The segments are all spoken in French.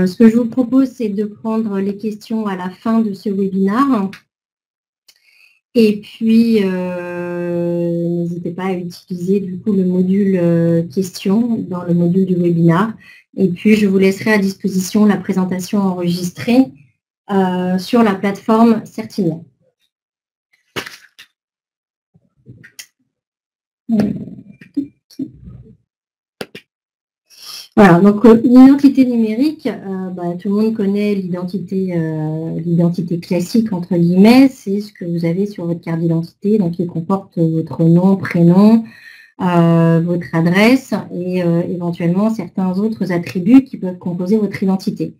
Ce que je vous propose, c'est de prendre les questions à la fin de ce webinaire. Et puis, n'hésitez pas à utiliser du coup le module questions dans le module du webinaire. Et puis, je vous laisserai à disposition la présentation enregistrée sur la plateforme Certinet. Voilà, donc l'identité numérique, tout le monde connaît l'identité classique, entre guillemets, c'est ce que vous avez sur votre carte d'identité, donc qui comporte votre nom, prénom, votre adresse et éventuellement certains autres attributs qui peuvent composer votre identité.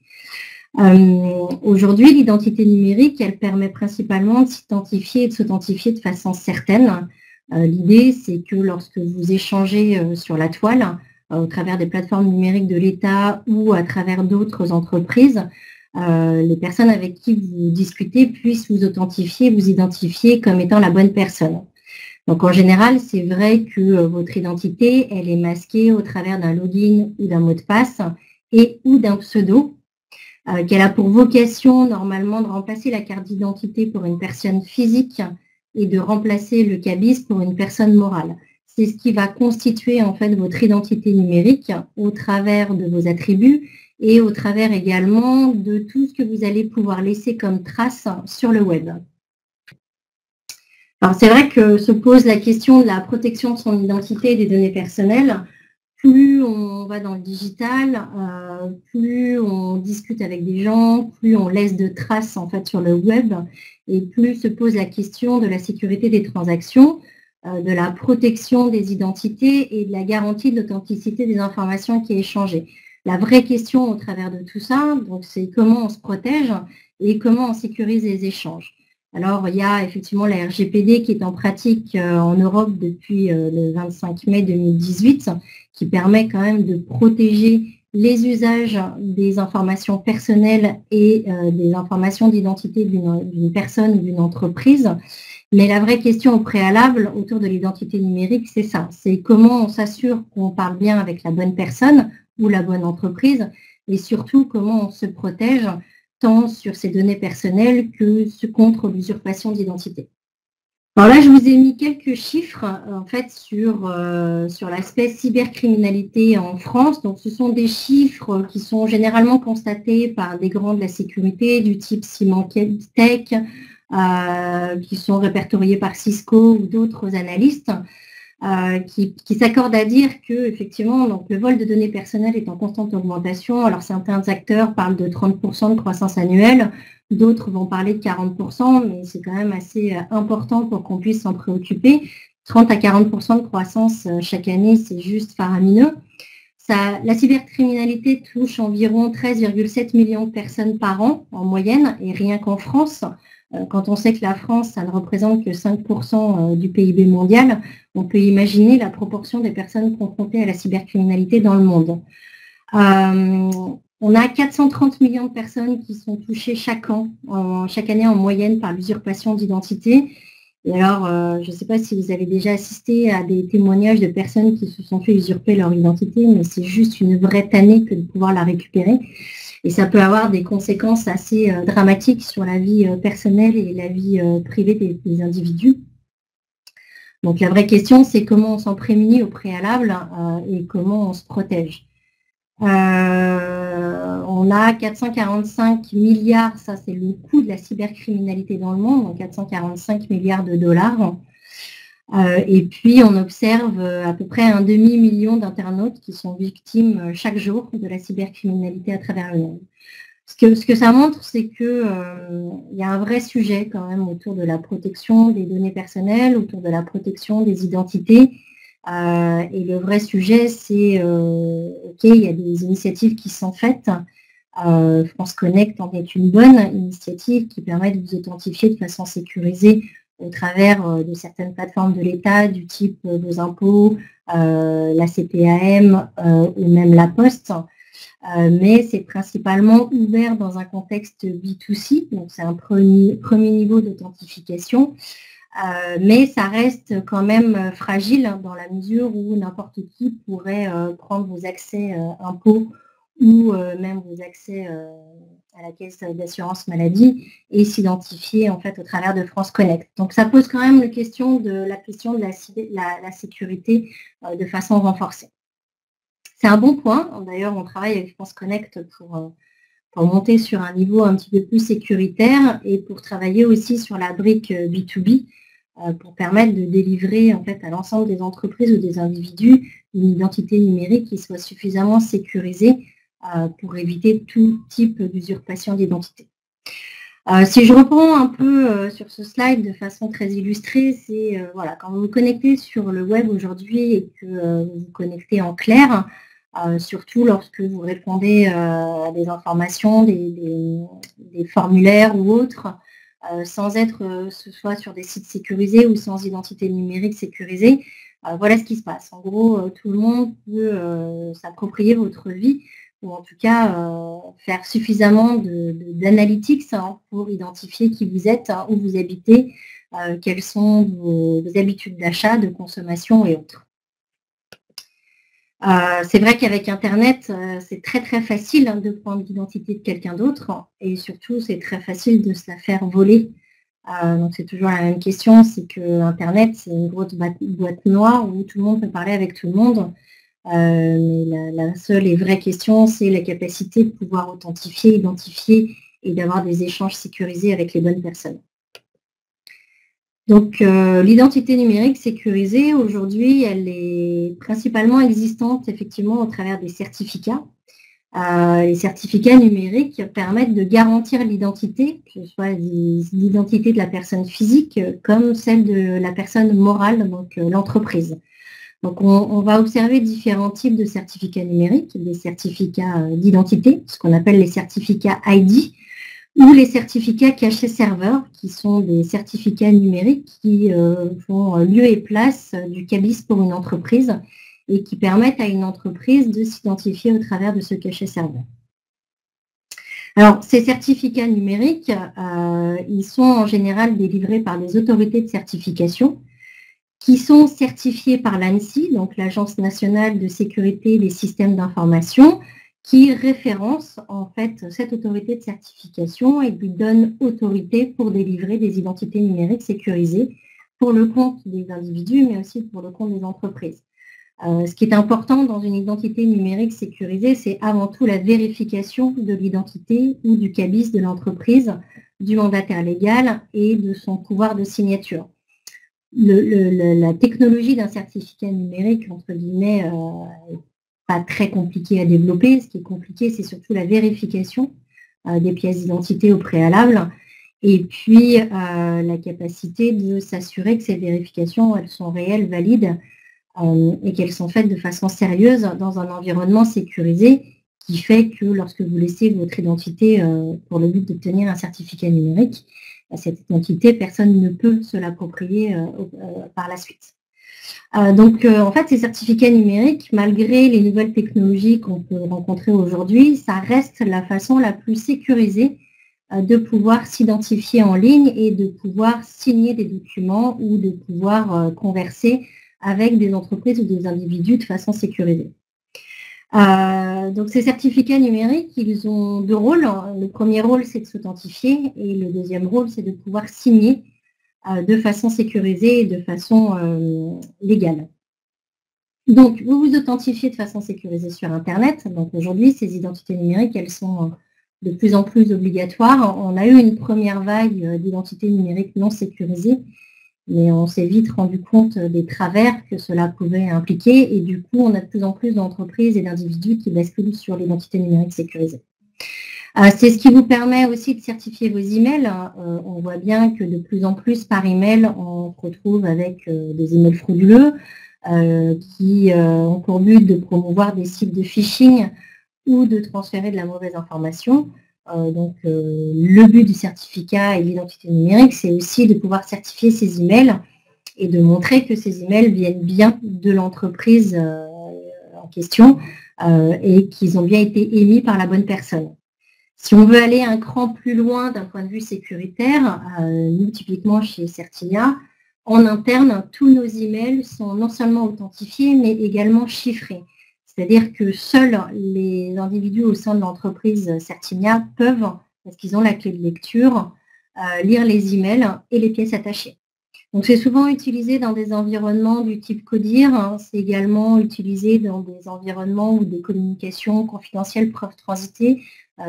Aujourd'hui, l'identité numérique, elle permet principalement de s'identifier et de s'authentifier de façon certaine. L'idée, c'est que lorsque vous échangez sur la toile, au travers des plateformes numériques de l'État ou à travers d'autres entreprises, les personnes avec qui vous discutez puissent vous authentifier, vous identifier comme étant la bonne personne. Donc en général, c'est vrai que votre identité, elle est masquée au travers d'un login ou d'un mot de passe et ou d'un pseudo, qu'elle a pour vocation normalement de remplacer la carte d'identité pour une personne physique et de remplacer le cabis pour une personne morale. C'est ce qui va constituer en fait votre identité numérique au travers de vos attributs et au travers également de tout ce que vous allez pouvoir laisser comme trace sur le web. Alors c'est vrai que se pose la question de la protection de son identité et des données personnelles. Plus on va dans le digital, plus on discute avec des gens, plus on laisse de traces en fait sur le web et plus se pose la question de la sécurité des transactions, de la protection des identités et de la garantie de l'authenticité des informations qui est échangée. La vraie question au travers de tout ça, donc, c'est comment on se protège et comment on sécurise les échanges. Alors, il y a effectivement la RGPD qui est en pratique en Europe depuis le 25 mai 2018, qui permet quand même de protéger les usages des informations personnelles et des informations d'identité d'une personne ou d'une entreprise. Mais la vraie question au préalable autour de l'identité numérique, c'est ça. C'est comment on s'assure qu'on parle bien avec la bonne personne ou la bonne entreprise et surtout comment on se protège tant sur ces données personnelles que contre l'usurpation d'identité. Alors là, je vous ai mis quelques chiffres en fait sur l'aspect cybercriminalité en France. Donc, ce sont des chiffres qui sont généralement constatés par des grands de la sécurité du type Symantec, qui sont répertoriés par Cisco ou d'autres analystes, qui s'accordent à dire que effectivement, donc, le vol de données personnelles est en constante augmentation. Alors certains acteurs parlent de 30% de croissance annuelle, d'autres vont parler de 40%, mais c'est quand même assez important pour qu'on puisse s'en préoccuper. 30 à 40% de croissance chaque année, c'est juste faramineux. La cybercriminalité touche environ 13,7 millions de personnes par an en moyenne, et rien qu'en France. Quand on sait que la France, ça ne représente que 5% du PIB mondial, on peut imaginer la proportion des personnes confrontées à la cybercriminalité dans le monde. On a 430 millions de personnes qui sont touchées chaque année en moyenne par l'usurpation d'identité. Et alors, je ne sais pas si vous avez déjà assisté à des témoignages de personnes qui se sont fait usurper leur identité, mais c'est juste une vraie tannée que de pouvoir la récupérer. Et ça peut avoir des conséquences assez dramatiques sur la vie personnelle et la vie privée des individus. Donc la vraie question, c'est comment on s'en prémunit au préalable et comment on se protège. On a 445 milliards, ça c'est le coût de la cybercriminalité dans le monde, donc 445 milliards de dollars. Et puis, on observe à peu près un demi-million d'internautes qui sont victimes chaque jour de la cybercriminalité à travers le monde. Ce que ça montre, c'est qu'il y a un vrai sujet quand même autour de la protection des données personnelles, autour de la protection des identités. Et le vrai sujet, c'est OK, il y a des initiatives qui sont faites. France Connect en est une bonne initiative qui permet de vous authentifier de façon sécurisée au travers de certaines plateformes de l'État, du type vos impôts, la CPAM ou même la Poste. Mais c'est principalement ouvert dans un contexte B2C, donc c'est un premier niveau d'authentification. Mais ça reste quand même fragile dans la mesure où n'importe qui pourrait prendre vos accès impôts ou même vos accès à la caisse d'assurance maladie et s'identifier en fait au travers de France Connect. Donc ça pose quand même la question de la sécurité de façon renforcée. C'est un bon point. D'ailleurs, on travaille avec France Connect pour monter sur un niveau un petit peu plus sécuritaire et pour travailler aussi sur la brique B2B pour permettre de délivrer en fait à l'ensemble des entreprises ou des individus une identité numérique qui soit suffisamment sécurisée pour éviter tout type d'usurpation d'identité. Si je reprends un peu sur ce slide de façon très illustrée, c'est voilà, quand vous vous connectez sur le web aujourd'hui et que vous vous connectez en clair, surtout lorsque vous répondez à des informations, des formulaires ou autres, sans être ce soit sur des sites sécurisés ou sans identité numérique sécurisée, voilà ce qui se passe. En gros, tout le monde peut s'approprier votre vie ou en tout cas faire suffisamment d'analytics pour identifier qui vous êtes, où vous habitez, quelles sont vos habitudes d'achat, de consommation et autres. C'est vrai qu'avec Internet, c'est très très facile de prendre l'identité de quelqu'un d'autre et surtout c'est très facile de se la faire voler. Donc c'est toujours la même question, c'est que Internet c'est une grosse boîte noire où tout le monde peut parler avec tout le monde. Mais la seule et vraie question, c'est la capacité de pouvoir authentifier, identifier et d'avoir des échanges sécurisés avec les bonnes personnes. Donc, l'identité numérique sécurisée, aujourd'hui, elle est principalement existante, effectivement, au travers des certificats. Les certificats numériques permettent de garantir l'identité, que ce soit l'identité de la personne physique comme celle de la personne morale, donc l'entreprise. Donc, on va observer différents types de certificats numériques, des certificats d'identité, ce qu'on appelle les certificats ID, ou les certificats cachés serveurs, qui sont des certificats numériques qui font lieu et place du cabis pour une entreprise et qui permettent à une entreprise de s'identifier au travers de ce cachet serveur. Alors, ces certificats numériques, ils sont en général délivrés par des autorités de certification qui sont certifiés par l'ANSSI, donc l'Agence nationale de sécurité des systèmes d'information, qui référence en fait cette autorité de certification et lui donne autorité pour délivrer des identités numériques sécurisées pour le compte des individus, mais aussi pour le compte des entreprises. Ce qui est important dans une identité numérique sécurisée, c'est avant tout la vérification de l'identité ou du cabis de l'entreprise, du mandataire légal et de son pouvoir de signature. La technologie d'un certificat numérique, entre guillemets, n'est pas très compliquée à développer. Ce qui est compliqué, c'est surtout la vérification des pièces d'identité au préalable et puis la capacité de s'assurer que ces vérifications, elles sont réelles, valides et qu'elles sont faites de façon sérieuse dans un environnement sécurisé qui fait que lorsque vous laissez votre identité pour le but d'obtenir un certificat numérique, cette identité, personne ne peut se l'approprier par la suite. Donc, en fait, ces certificats numériques, malgré les nouvelles technologies qu'on peut rencontrer aujourd'hui, ça reste la façon la plus sécurisée de pouvoir s'identifier en ligne et de pouvoir signer des documents ou de pouvoir converser avec des entreprises ou des individus de façon sécurisée. Donc, ces certificats numériques, ils ont deux rôles. Le premier rôle, c'est de s'authentifier et le deuxième rôle, c'est de pouvoir signer de façon sécurisée et de façon légale. Donc, vous vous authentifiez de façon sécurisée sur Internet. Donc, aujourd'hui, ces identités numériques, elles sont de plus en plus obligatoires. On a eu une première vague d'identités numériques non sécurisées, mais on s'est vite rendu compte des travers que cela pouvait impliquer et du coup, on a de plus en plus d'entreprises et d'individus qui basculent sur l'identité numérique sécurisée. C'est ce qui vous permet aussi de certifier vos emails. On voit bien que de plus en plus par email, on se retrouve avec des emails frauduleux qui ont pour but de promouvoir des sites de phishing ou de transférer de la mauvaise information. Donc, le but du certificat et de l'identité numérique, c'est aussi de pouvoir certifier ces emails et de montrer que ces emails viennent bien de l'entreprise en question et qu'ils ont bien été émis par la bonne personne. Si on veut aller un cran plus loin d'un point de vue sécuritaire, nous, typiquement chez Certinia, en interne, tous nos emails sont non seulement authentifiés, mais également chiffrés. C'est-à-dire que seuls les individus au sein de l'entreprise Certinia peuvent, parce qu'ils ont la clé de lecture, lire les emails et les pièces attachées. Donc, c'est souvent utilisé dans des environnements du type CODIR. Hein. C'est également utilisé dans des environnements où des communications confidentielles peuvent transiter,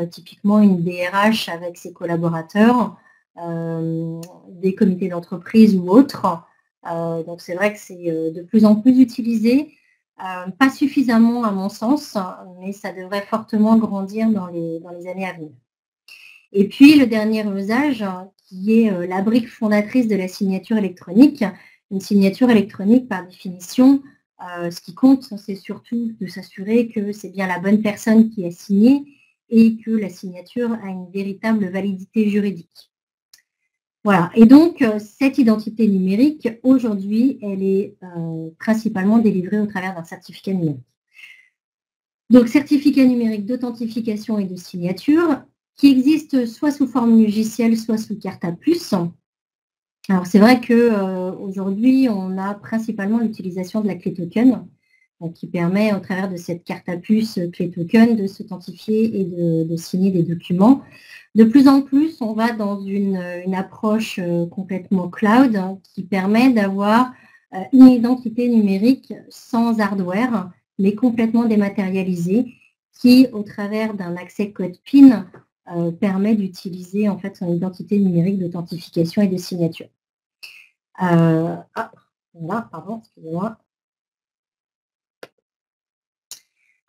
typiquement une DRH avec ses collaborateurs, des comités d'entreprise ou autres. Donc, c'est vrai que c'est de plus en plus utilisé. Pas suffisamment à mon sens, mais ça devrait fortement grandir dans les années à venir. Et puis, le dernier usage, qui est la brique fondatrice de la signature électronique. Une signature électronique, par définition, ce qui compte, c'est surtout de s'assurer que c'est bien la bonne personne qui a signé et que la signature a une véritable validité juridique. Voilà. Et donc, cette identité numérique, aujourd'hui, elle est principalement délivrée au travers d'un certificat numérique. Donc, certificat numérique d'authentification et de signature, qui existe soit sous forme logicielle, soit sous carte à puce. Alors, c'est vrai qu'aujourd'hui, on a principalement l'utilisation de la clé token, qui permet, au travers de cette carte à puce clé token, de s'authentifier et de signer des documents. De plus en plus, on va dans une approche complètement cloud, qui permet d'avoir une identité numérique sans hardware, mais complètement dématérialisée, qui, au travers d'un accès code PIN, permet d'utiliser en fait son identité numérique d'authentification et de signature. Voilà, pardon, excusez-moi.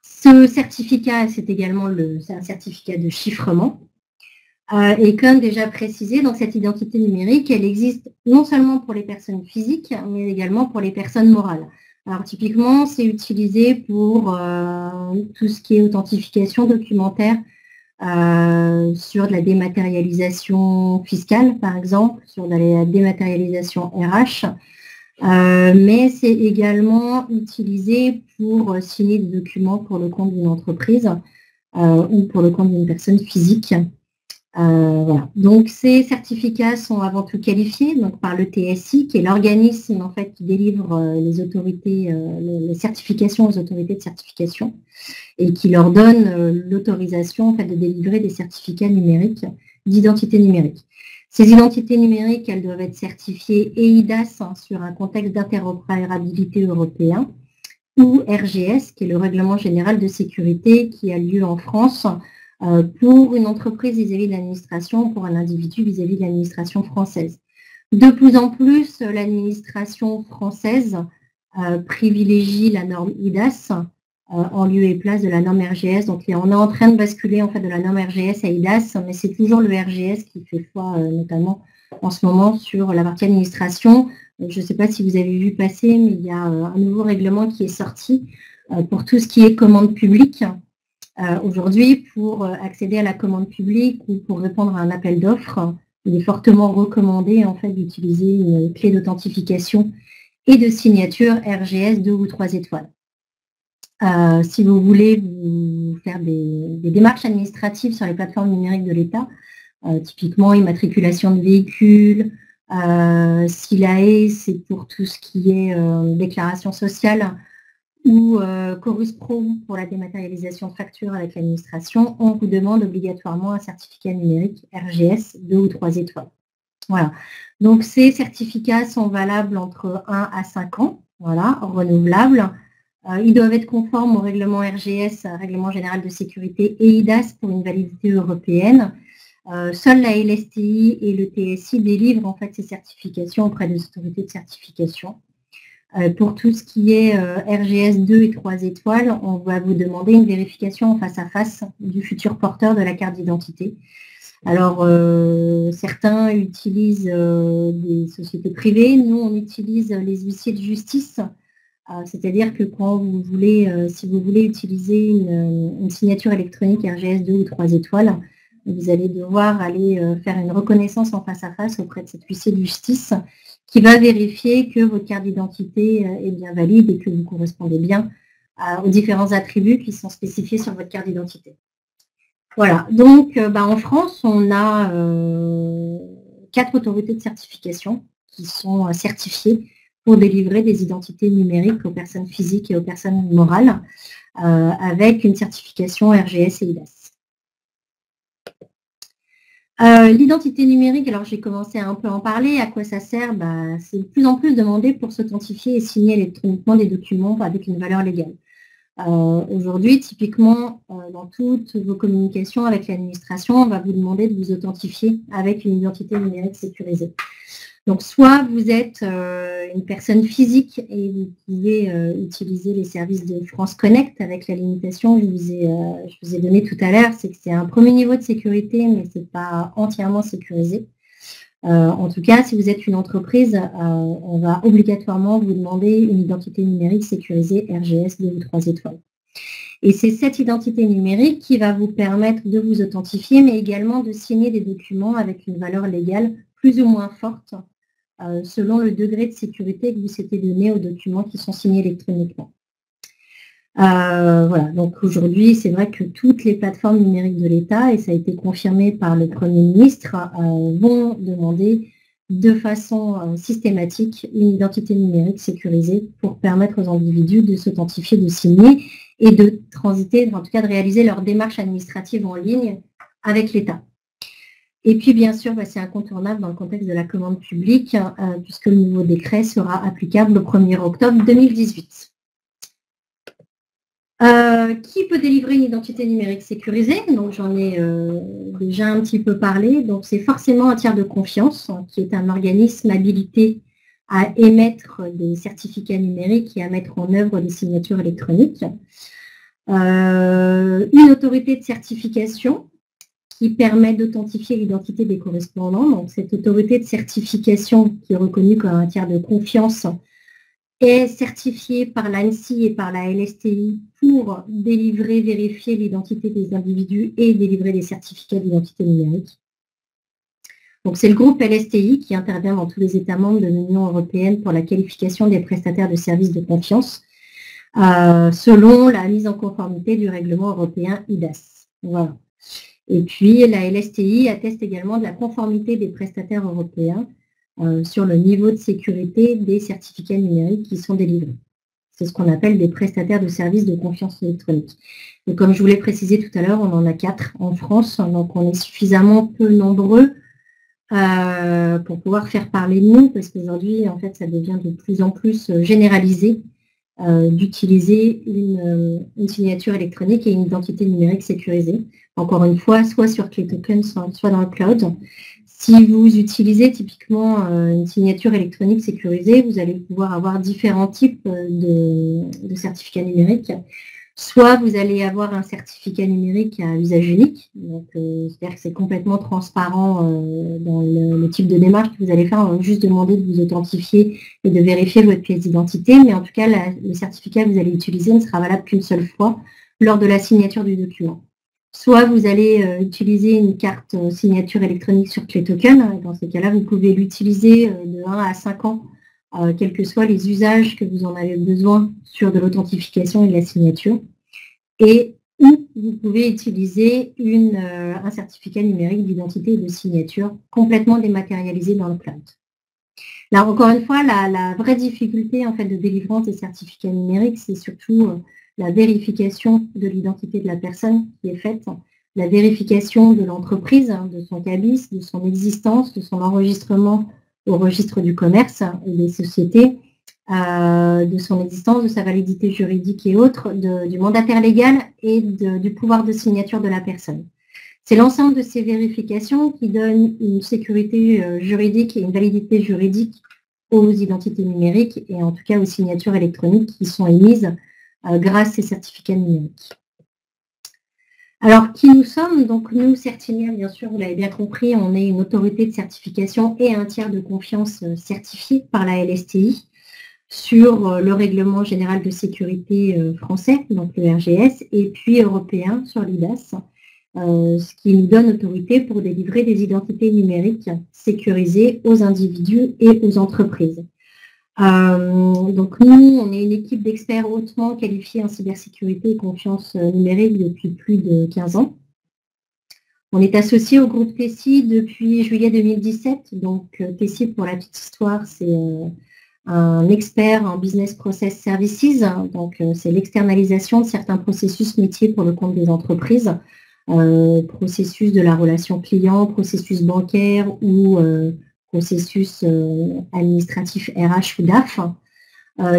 Ce certificat, c'est également un certificat de chiffrement. Et comme déjà précisé, donc cette identité numérique, elle existe non seulement pour les personnes physiques, mais également pour les personnes morales. Alors typiquement, c'est utilisé pour tout ce qui est authentification documentaire, sur de la dématérialisation fiscale, par exemple, sur de la dématérialisation RH, mais c'est également utilisé pour signer des documents pour le compte d'une entreprise ou pour le compte d'une personne physique. Voilà. Donc, ces certificats sont avant tout qualifiés donc, par le TSI, qui est l'organisme en fait, qui délivre les certifications aux autorités de certification et qui leur donne l'autorisation en fait, de délivrer des certificats numériques d'identité numérique. Ces identités numériques, elles doivent être certifiées EIDAS sur un contexte d'interopérabilité européen ou RGS, qui est le Règlement général de sécurité qui a lieu en France pour une entreprise vis-à-vis de l'administration, pour un individu vis-à-vis de l'administration française. De plus en plus, l'administration française privilégie la norme EIDAS en lieu et place de la norme RGS. Donc, on est en train de basculer en fait, de la norme RGS à EIDAS, mais c'est toujours le RGS qui fait foi, notamment en ce moment, sur la partie administration. Je ne sais pas si vous avez vu passer, mais il y a un nouveau règlement qui est sorti pour tout ce qui est commande publique. Aujourd'hui, pour accéder à la commande publique ou pour répondre à un appel d'offres, il est fortement recommandé en fait, d'utiliser une clé d'authentification et de signature RGS 2 ou 3 étoiles. Si vous voulez vous faire des démarches administratives sur les plateformes numériques de l'État, typiquement immatriculation de véhicules, SILAE, c'est pour tout ce qui est déclaration sociale, ou Chorus Pro pour la dématérialisation de factures avec l'administration, on vous demande obligatoirement un certificat numérique RGS 2 ou 3 étoiles. Voilà. Donc, ces certificats sont valables entre 1 à 5 ans, voilà, renouvelables. Ils doivent être conformes au règlement RGS, Règlement général de sécurité, et EIDAS pour une validité européenne. Seule la LSTI et le TSI délivrent en fait ces certifications auprès des autorités de certification. Pour tout ce qui est RGS 2 et 3 étoiles, on va vous demander une vérification en face à face du futur porteur de la carte d'identité. Alors, certains utilisent des sociétés privées. Nous, on utilise les huissiers de justice. C'est-à-dire que quand vous voulez, si vous voulez utiliser une signature électronique RGS 2 ou 3 étoiles, vous allez devoir aller faire une reconnaissance en face à face auprès de cet huissier de justice qui va vérifier que votre carte d'identité est bien valide et que vous correspondez bien aux différents attributs qui sont spécifiés sur votre carte d'identité. Voilà, donc en France, on a 4 autorités de certification qui sont certifiées pour délivrer des identités numériques aux personnes physiques et aux personnes morales. avec une certification RGS et IDAS. L'identité numérique, alors j'ai commencé à un peu en parler. À quoi ça sert? C'est de plus en plus demandé pour s'authentifier et signer électroniquement des documents avec une valeur légale. Aujourd'hui, typiquement, dans toutes vos communications avec l'administration, on va vous demander de vous authentifier avec une identité numérique sécurisée. Donc, soit vous êtes une personne physique et vous pouvez utiliser les services de France Connect avec la limitation que je vous ai donnée tout à l'heure, c'est que c'est un premier niveau de sécurité, mais ce n'est pas entièrement sécurisé. En tout cas, si vous êtes une entreprise, on va obligatoirement vous demander une identité numérique sécurisée RGS 2 ou 3 étoiles. Et c'est cette identité numérique qui va vous permettre de vous authentifier, mais également de signer des documents avec une valeur légale plus ou moins forte, selon le degré de sécurité que vous s'était donné aux documents qui sont signés électroniquement. Voilà, donc aujourd'hui, c'est vrai que toutes les plateformes numériques de l'État, et ça a été confirmé par le Premier ministre, vont demander de façon systématique une identité numérique sécurisée pour permettre aux individus de s'authentifier, de signer et de transiter, en tout cas de réaliser leur démarche administrative en ligne avec l'État. Et puis, bien sûr, c'est incontournable dans le contexte de la commande publique, puisque le nouveau décret sera applicable le 1er octobre 2018. Qui peut délivrer une identité numérique sécurisée? Donc, j'en ai déjà un petit peu parlé. Donc, c'est forcément un tiers de confiance, qui est un organisme habilité à émettre des certificats numériques et à mettre en œuvre des signatures électroniques. Une autorité de certification qui permet d'authentifier l'identité des correspondants. Donc, cette autorité de certification qui est reconnue comme un tiers de confiance est certifiée par l'ANSSI et par la LSTI pour délivrer, vérifier l'identité des individus et délivrer des certificats d'identité numérique. Donc, c'est le groupe LSTI qui intervient dans tous les États membres de l'Union européenne pour la qualification des prestataires de services de confiance, selon la mise en conformité du règlement européen IDAS. Voilà. Et puis, la LSTI atteste également de la conformité des prestataires européens sur le niveau de sécurité des certificats numériques qui sont délivrés. C'est ce qu'on appelle des prestataires de services de confiance électronique. Et comme je vous l'ai précisé tout à l'heure, on en a 4 en France, donc on est suffisamment peu nombreux pour pouvoir faire parler de nous, parce qu'aujourd'hui, en fait, ça devient de plus en plus généralisé d'utiliser une signature électronique et une identité numérique sécurisée. Encore une fois, soit sur Clé Token, soit dans le cloud. Si vous utilisez typiquement une signature électronique sécurisée, vous allez pouvoir avoir différents types de certificats numériques. Soit vous allez avoir un certificat numérique à usage unique, c'est-à-dire que c'est complètement transparent dans le type de démarche que vous allez faire. On va juste demander de vous authentifier et de vérifier votre pièce d'identité, mais en tout cas, le certificat que vous allez utiliser ne sera valable qu'une seule fois lors de la signature du document. Soit vous allez utiliser une carte signature électronique sur Clé Token. Dans ces cas-là, vous pouvez l'utiliser de 1 à 5 ans, quels que soient les usages que vous en avez besoin sur de l'authentification et de la signature. Et ou vous pouvez utiliser un certificat numérique d'identité et de signature complètement dématérialisé dans le cloud. Là, encore une fois, la vraie difficulté en fait, de délivrance des certificats numériques, c'est surtout la vérification de l'identité de la personne qui est faite, la vérification de l'entreprise, de son cabis, de son existence, de son enregistrement au registre du commerce et des sociétés, de son existence, de sa validité juridique et autres, du mandataire légal et du pouvoir de signature de la personne. C'est l'ensemble de ces vérifications qui donnent une sécurité juridique et une validité juridique aux identités numériques et en tout cas aux signatures électroniques qui sont émises grâce à ces certificats numériques. Alors, qui nous sommes? Donc, nous, Certinia, bien sûr, vous l'avez bien compris, on est une autorité de certification et un tiers de confiance certifié par la LSTI sur le règlement général de sécurité français, donc le RGS, et puis européen sur l'IDAS, ce qui nous donne autorité pour délivrer des identités numériques sécurisées aux individus et aux entreprises. Donc nous, on est une équipe d'experts hautement qualifiés en cybersécurité et confiance numérique depuis plus de 15 ans. On est associé au groupe Tessi depuis juillet 2017. Donc Tessi, pour la petite histoire, c'est un expert en business process services, donc c'est l'externalisation de certains processus métiers pour le compte des entreprises, processus de la relation client, processus bancaire ou processus administratif RH ou DAF,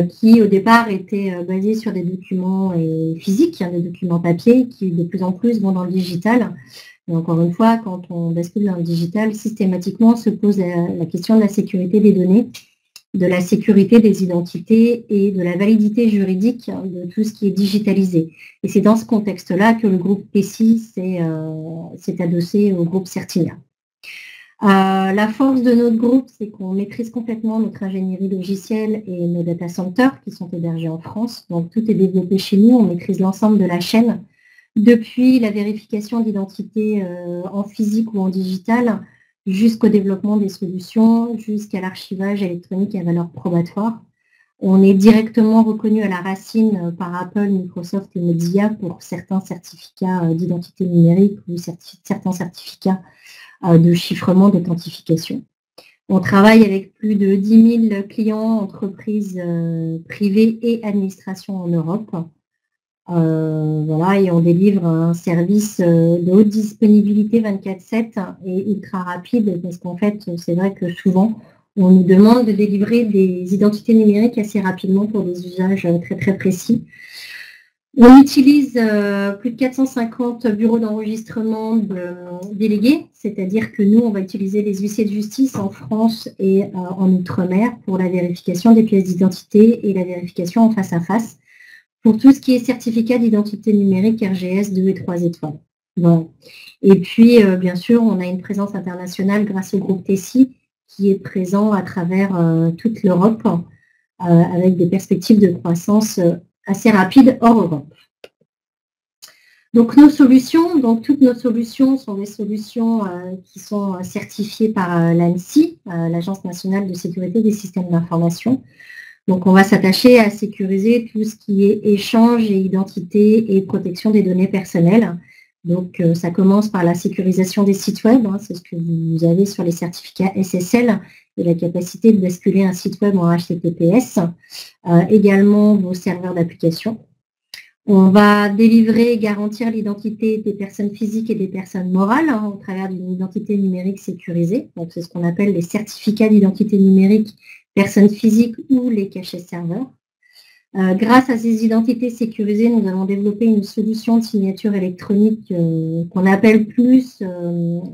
qui au départ étaient basés sur des documents physiques, des documents papier, qui de plus en plus vont dans le digital. Et encore une fois, quand on bascule dans le digital, systématiquement se pose la question de la sécurité des données, de la sécurité des identités et de la validité juridique de tout ce qui est digitalisé. Et c'est dans ce contexte-là que le groupe Tessi s'est adossé au groupe Certinia. La force de notre groupe, c'est qu'on maîtrise complètement notre ingénierie logicielle et nos data centers qui sont hébergés en France. Donc tout est développé chez nous, on maîtrise l'ensemble de la chaîne, depuis la vérification d'identité en physique ou en digital, jusqu'au développement des solutions, jusqu'à l'archivage électronique à valeur probatoire. On est directement reconnu à la racine par Apple, Microsoft et Mozilla pour certains certificats d'identité numérique ou certains certificats de chiffrement, d'authentification. On travaille avec plus de 10 000 clients, entreprises privées et administrations en Europe. Voilà, et on délivre un service de haute disponibilité 24/7 et ultra rapide, parce qu'en fait, c'est vrai que souvent, on nous demande de délivrer des identités numériques assez rapidement pour des usages très très précis. On utilise plus de 450 bureaux d'enregistrement délégués, c'est-à-dire que nous, on va utiliser les huissiers de justice en France et en Outre-mer pour la vérification des pièces d'identité et la vérification en face à face, pour tout ce qui est certificat d'identité numérique RGS 2 et 3 étoiles. Bon. Et puis, bien sûr, on a une présence internationale grâce au groupe Tessi, qui est présent à travers toute l'Europe, avec des perspectives de croissance assez rapides hors Europe. Donc, toutes nos solutions sont des solutions qui sont certifiées par l'ANSSI, l'Agence nationale de sécurité des systèmes d'information. Donc, on va s'attacher à sécuriser tout ce qui est échange et identité et protection des données personnelles. Donc, ça commence par la sécurisation des sites web, c'est ce que vous avez sur les certificats SSL et la capacité de basculer un site web en HTTPS. Également, vos serveurs d'application. On va délivrer et garantir l'identité des personnes physiques et des personnes morales au travers d'une identité numérique sécurisée. Donc, c'est ce qu'on appelle les certificats d'identité numérique personnes physiques ou les cachets serveurs. Grâce à ces identités sécurisées, nous avons développé une solution de signature électronique qu'on appelle plus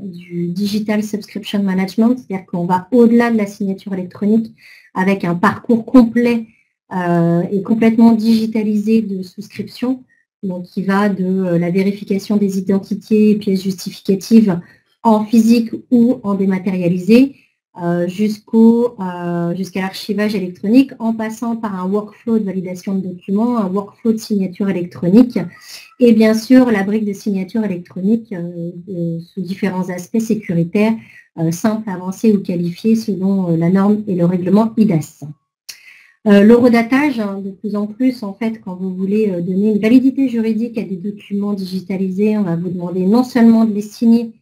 du Digital Subscription Management, c'est-à-dire qu'on va au-delà de la signature électronique avec un parcours complet et complètement digitalisé de souscription, donc qui va de la vérification des identités et pièces justificatives en physique ou en dématérialisé, jusqu'à l'archivage électronique, en passant par un workflow de validation de documents, un workflow de signature électronique et bien sûr la brique de signature électronique sous différents aspects sécuritaires, simples, avancés ou qualifiés selon la norme et le règlement IDAS. L'horodatage, de plus en plus, en fait, quand vous voulez donner une validité juridique à des documents digitalisés, on va vous demander non seulement de les signer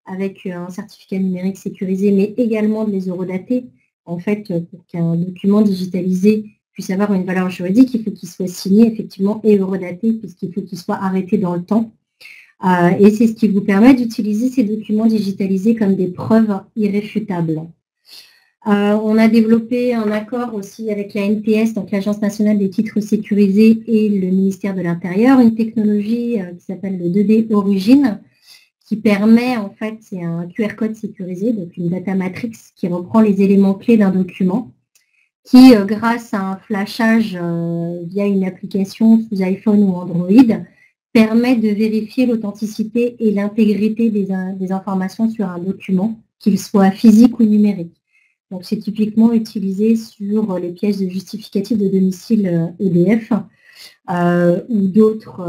avec un certificat numérique sécurisé, mais également de les horodater. En fait, pour qu'un document digitalisé puisse avoir une valeur juridique, il faut qu'il soit signé effectivement et horodaté, puisqu'il faut qu'il soit arrêté dans le temps. Et c'est ce qui vous permet d'utiliser ces documents digitalisés comme des preuves irréfutables. On a développé un accord aussi avec la NTS, donc l'Agence nationale des titres sécurisés, et le ministère de l'Intérieur, une technologie qui s'appelle le 2D Origin, qui permet, en fait, c'est un QR code sécurisé, donc une data matrix qui reprend les éléments clés d'un document, qui, grâce à un flashage via une application sous iPhone ou Android, permet de vérifier l'authenticité et l'intégrité des informations sur un document, qu'il soit physique ou numérique. Donc, c'est typiquement utilisé sur les pièces de justificatif de domicile EDF ou d'autres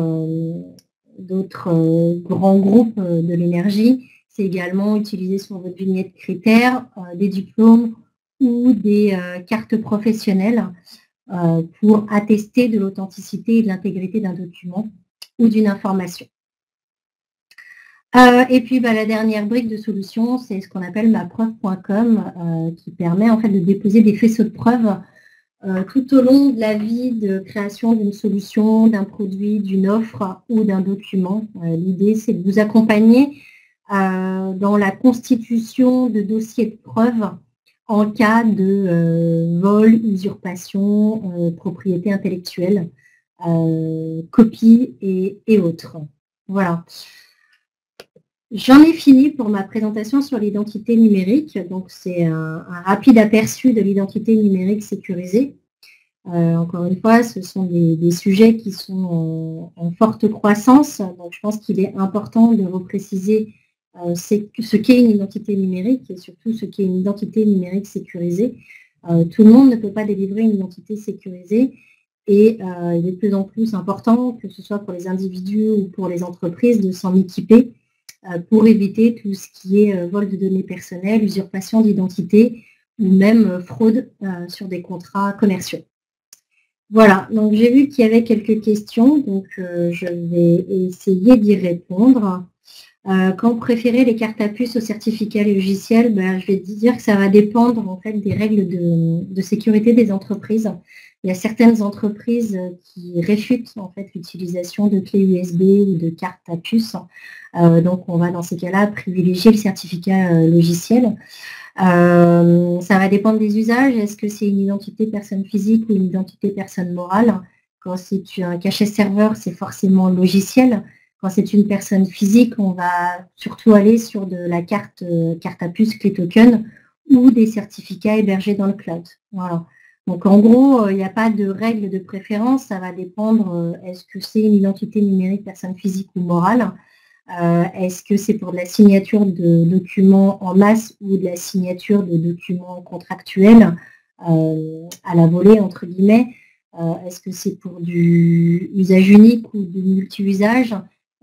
grands groupes de l'énergie. C'est également utilisé sur votre vignette critères, des diplômes ou des cartes professionnelles pour attester de l'authenticité et de l'intégrité d'un document ou d'une information. Et puis, la dernière brique de solution, c'est ce qu'on appelle mapreuve.com qui permet en fait de déposer des faisceaux de preuves tout au long de la vie de création d'une solution, d'un produit, d'une offre ou d'un document. L'idée, c'est de vous accompagner dans la constitution de dossiers de preuve en cas de vol, usurpation, propriété intellectuelle, copie et autres. Voilà. J'en ai fini pour ma présentation sur l'identité numérique. Donc, c'est un rapide aperçu de l'identité numérique sécurisée. Encore une fois, ce sont des sujets qui sont en forte croissance. Donc, je pense qu'il est important de repréciser ce qu'est une identité numérique et surtout ce qu'est une identité numérique sécurisée. Tout le monde ne peut pas délivrer une identité sécurisée et il est de plus en plus important, que ce soit pour les individus ou pour les entreprises, de s'en équiper pour éviter tout ce qui est vol de données personnelles, usurpation d'identité ou même fraude sur des contrats commerciaux. Voilà, donc j'ai vu qu'il y avait quelques questions, donc je vais essayer d'y répondre. Quand vous préférez les cartes à puce aux certificats logiciels, je vais dire que ça va dépendre en fait des règles de sécurité des entreprises. Il y a certaines entreprises qui réfutent en fait l'utilisation de clés USB ou de cartes à puce. Donc on va dans ces cas-là privilégier le certificat logiciel. Ça va dépendre des usages. Est-ce que c'est une identité personne physique ou une identité personne morale? Quand c'est un cachet serveur, c'est forcément logiciel. Quand c'est une personne physique, on va surtout aller sur de la carte à puce clé token ou des certificats hébergés dans le cloud. Voilà. Donc en gros, il n'y a pas de règle de préférence, ça va dépendre, est-ce que c'est une identité numérique personne physique ou morale? Est-ce que c'est pour de la signature de documents en masse ou de la signature de documents contractuels à la volée, entre guillemets? Est-ce que c'est pour du usage unique ou du multi-usage?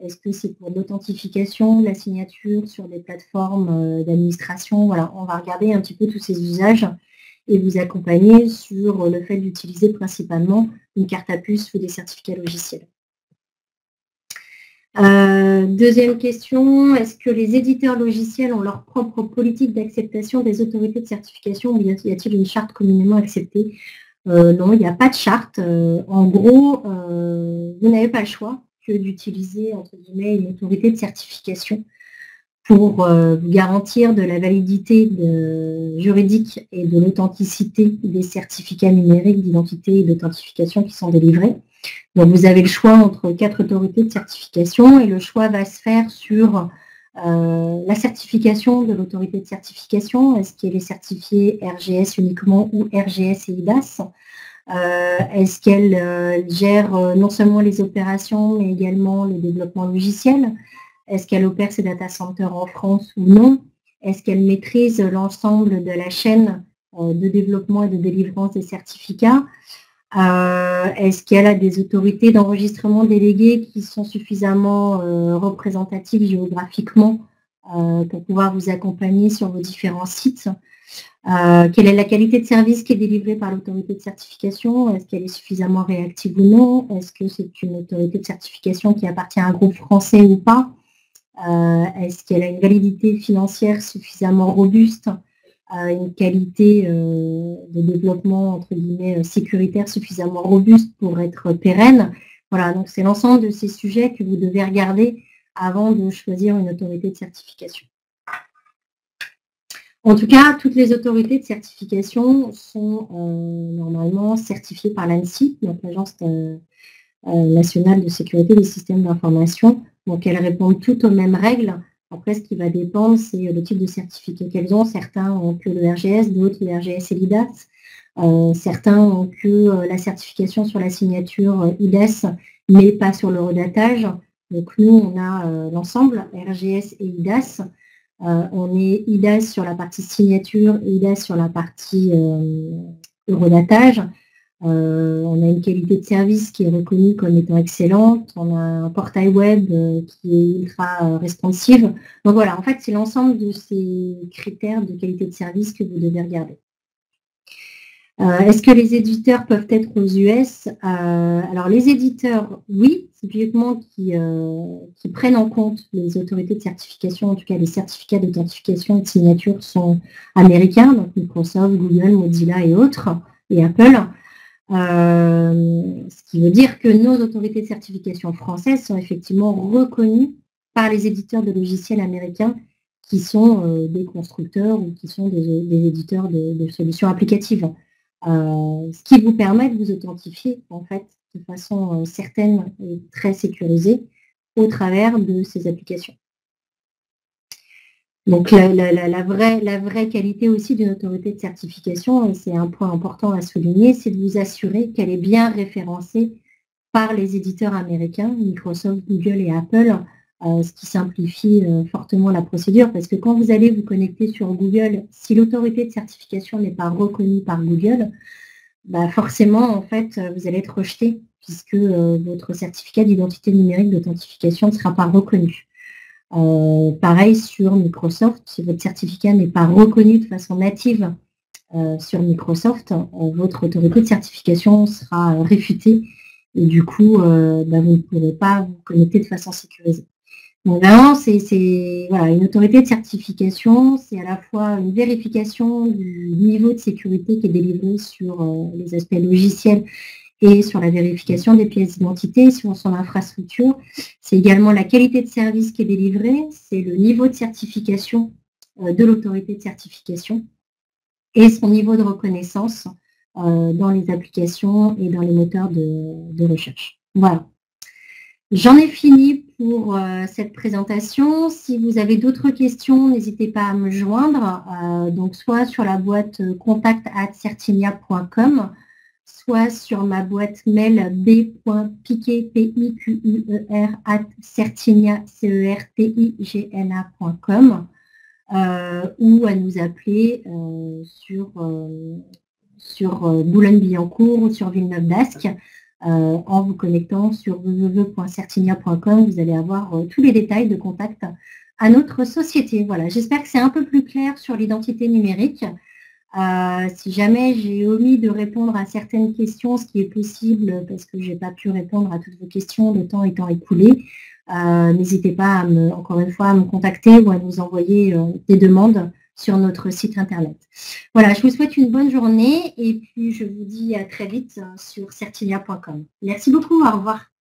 Est-ce que c'est pour l'authentification, la signature sur des plateformes d'administration? Voilà, on va regarder un petit peu tous ces usages et vous accompagner sur le fait d'utiliser principalement une carte à puce ou des certificats logiciels. Deuxième question, est-ce que les éditeurs logiciels ont leur propre politique d'acceptation des autorités de certification ou y a-t-il une charte communément acceptée? Non, il n'y a pas de charte. En gros, vous n'avez pas le choix que d'utiliser, entre guillemets, une autorité de certification pour vous garantir de la validité juridique et de l'authenticité des certificats numériques d'identité et d'authentification qui sont délivrés. Donc, vous avez le choix entre 4 autorités de certification et le choix va se faire sur la certification de l'autorité de certification. Est-ce qu'elle est certifiée RGS uniquement ou RGS et IDAS? Est-ce qu'elle gère non seulement les opérations, mais également le développement logiciel? Est-ce qu'elle opère ses data centers en France ou non? Est-ce qu'elle maîtrise l'ensemble de la chaîne de développement et de délivrance des certificats? Est-ce qu'elle a des autorités d'enregistrement déléguées qui sont suffisamment représentatives géographiquement pour pouvoir vous accompagner sur vos différents sites? Quelle est la qualité de service qui est délivrée par l'autorité de certification? Est-ce qu'elle est suffisamment réactive ou non? Est-ce que c'est une autorité de certification qui appartient à un groupe français ou pas? Est-ce qu'elle a une validité financière suffisamment robuste? Une qualité de développement, entre guillemets, sécuritaire suffisamment robuste pour être pérenne? Voilà, donc c'est l'ensemble de ces sujets que vous devez regarder avant de choisir une autorité de certification. En tout cas, toutes les autorités de certification sont normalement certifiées par l'ANSSI, donc l'Agence nationale de sécurité des systèmes d'information. Donc, elles répondent toutes aux mêmes règles. Après, ce qui va dépendre, c'est le type de certificat qu'elles ont. Certains ont que le RGS, d'autres le RGS et l'IDAS. Certains ont que la certification sur la signature IDAS, mais pas sur le redatage. Donc, nous, on a l'ensemble, RGS et IDAS. On est IDAS sur la partie signature et IDAS sur la partie redatage. On a une qualité de service qui est reconnue comme étant excellente. On a un portail web qui est ultra responsive. Donc voilà, en fait, c'est l'ensemble de ces critères de qualité de service que vous devez regarder. Est-ce que les éditeurs peuvent être aux US? Alors, les éditeurs, oui, typiquement qui prennent en compte les autorités de certification, en tout cas les certificats d'authentification et de signature sont américains, donc Microsoft, Google, Mozilla et autres, et Apple. Ce qui veut dire que nos autorités de certification françaises sont effectivement reconnues par les éditeurs de logiciels américains qui sont des constructeurs ou qui sont des éditeurs de solutions applicatives. Ce qui vous permet de vous authentifier en fait de façon certaine et très sécurisée au travers de ces applications. Donc la vraie qualité aussi d'une autorité de certification, et c'est un point important à souligner, c'est de vous assurer qu'elle est bien référencée par les éditeurs américains, Microsoft, Google et Apple, ce qui simplifie fortement la procédure, parce que quand vous allez vous connecter sur Google, si l'autorité de certification n'est pas reconnue par Google, bah forcément, en fait, vous allez être rejeté, puisque votre certificat d'identité numérique d'authentification ne sera pas reconnu. Pareil sur Microsoft, si votre certificat n'est pas reconnu de façon native sur Microsoft, votre autorité de certification sera réfutée et du coup, bah, vous ne pourrez pas vous connecter de façon sécurisée. Donc vraiment, voilà, une autorité de certification, c'est à la fois une vérification du niveau de sécurité qui est délivré sur les aspects logiciels et sur la vérification des pièces d'identité, sur son infrastructure. C'est également la qualité de service qui est délivrée, c'est le niveau de certification de l'autorité de certification et son niveau de reconnaissance dans les applications et dans les moteurs de recherche. Voilà. J'en ai fini pour cette présentation. Si vous avez d'autres questions, n'hésitez pas à me joindre, donc soit sur la boîte contact@certinia.com, soit sur ma boîte mail b.piquer@certinia.com ou à nous appeler sur Boulogne-Billancourt ou sur Villeneuve-d'Ascq. En vous connectant sur www.certinia.com, vous allez avoir tous les détails de contact à notre société. Voilà, j'espère que c'est un peu plus clair sur l'identité numérique. Si jamais j'ai omis de répondre à certaines questions, ce qui est possible parce que je n'ai pas pu répondre à toutes vos questions, le temps étant écoulé, n'hésitez pas encore une fois à me contacter ou à nous envoyer des demandes sur notre site internet. Voilà, je vous souhaite une bonne journée et puis je vous dis à très vite sur certinia.com. Merci beaucoup, au revoir.